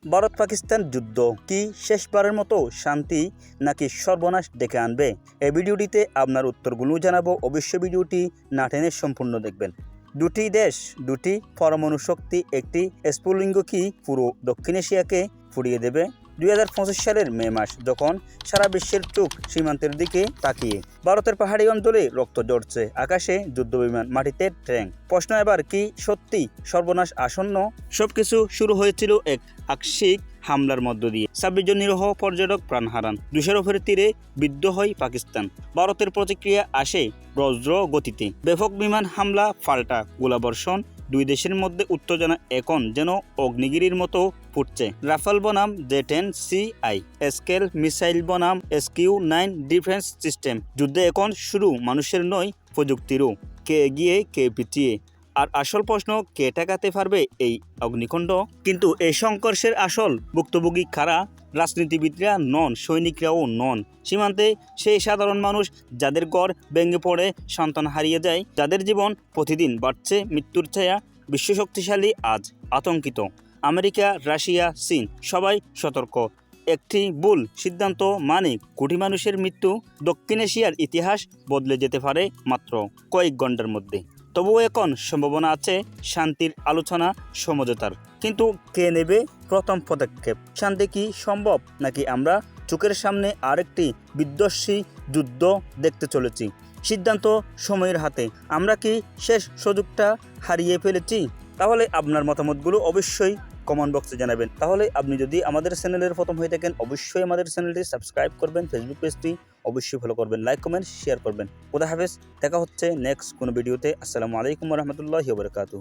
ভারত পাকিস্তান যুদ্ধ কি শেষবারের মতো শান্তি নাকি সর্বনাশ ডেকে আনবে? এই ভিডিওটিতে আপনার উত্তরগুলো জানাবো। অবশ্যই ভিডিওটি না টেনে সম্পূর্ণ দেখবেন। দুটি দেশ, দুটি পরমাণু শক্তি, একটি স্ফুলিঙ্গ কি পুরো দক্ষিণ এশিয়াকে ফুরিয়ে দেবে? 2025 সালের মে মাস, যখন সারা বিশ্বের চোখ সীমান্তের দিকে তাকিয়ে। ভারতের পাহাড়ি অঞ্চলে রক্ত ঝরছে, আকাশে যুদ্ধবিমান, মাটিতে ট্যাঙ্ক। প্রশ্ন এবার কি সত্যি সর্বনাশ আসন্ন? সবকিছু শুরু হয়েছিল এক আকস্মিক হামলার মধ্য দিয়ে। 26 জন নিরীহ পর্যটক প্রাণ হারান। দুশোর তীরে বিদ্ধ হয় পাকিস্তান। ভারতের প্রতিক্রিয়া আসে বজ্র গতিতে। ব্যাপক বিমান হামলা, পাল্টা গোলাবর্ষণ। দুই দেশের মধ্যে উত্তেজনা এখন যেন অগ্নিগিরির মতো ফুটছে। রাফাল বনাম Z10CI, স্কেল মিসাইল বনাম SQ-9 ডিফেন্স সিস্টেম। যুদ্ধে এখন শুরু মানুষের নয়, প্রযুক্তিরও। কে এগিয়ে, কে পিছিয়ে? আর আসল প্রশ্ন, কে ঠেকাতে পারবে এই অগ্নিকুণ্ড? কিন্তু এই সংঘর্ষের আসল ভুক্তভোগী কারা? রাজনীতিবিদরা নন, সৈনিকরাও নন। সীমান্তে সেই সাধারণ মানুষ যাদের ঘর ভেঙে পড়ে, সন্তান হারিয়ে যায়, যাদের জীবন প্রতিদিন বাড়ছে মৃত্যুর ছায়া। বিশ্ব শক্তিশালী আজ আতঙ্কিত। আমেরিকা, রাশিয়া, চীন সবাই সতর্ক। একটি ভুল সিদ্ধান্ত মানে কোটি মানুষের মৃত্যু। দক্ষিণ এশিয়ার ইতিহাস বদলে যেতে পারে মাত্র কয়েক ঘন্টার মধ্যে। তবুও এখন সম্ভাবনা আছে শান্তির আলোচনা, সমঝোতার। কিন্তু কে নেবে প্রথম পদক্ষেপ? শান্তি কি সম্ভব, নাকি আমরা চোখের সামনে আরেকটি বিধ্বংসী যুদ্ধ দেখতে চলেছি? সিদ্ধান্ত সময়ের হাতে। আমরা কি শেষ সুযোগটা হারিয়ে ফেলেছি? তাহলে আপনার মতামতগুলো অবশ্যই কমেন্ট বক্সে জানাবেন। তাহলে আপনি যদি আমাদের চ্যানেলের প্রথম হয়ে থাকেন, অবশ্যই আমাদের চ্যানেলটি সাবস্ক্রাইব করবেন, ফেসবুক পেজটি অবশ্যই ফলো করবেন, লাইক কমেন্ট শেয়ার করবেন। খোদা হাফেজ। দেখা হচ্ছে নেক্সট কোনো ভিডিওতে। আসসালামু আলাইকুম ওয়া রাহমাতুল্লাহি ওয়া বারাকাতুহু।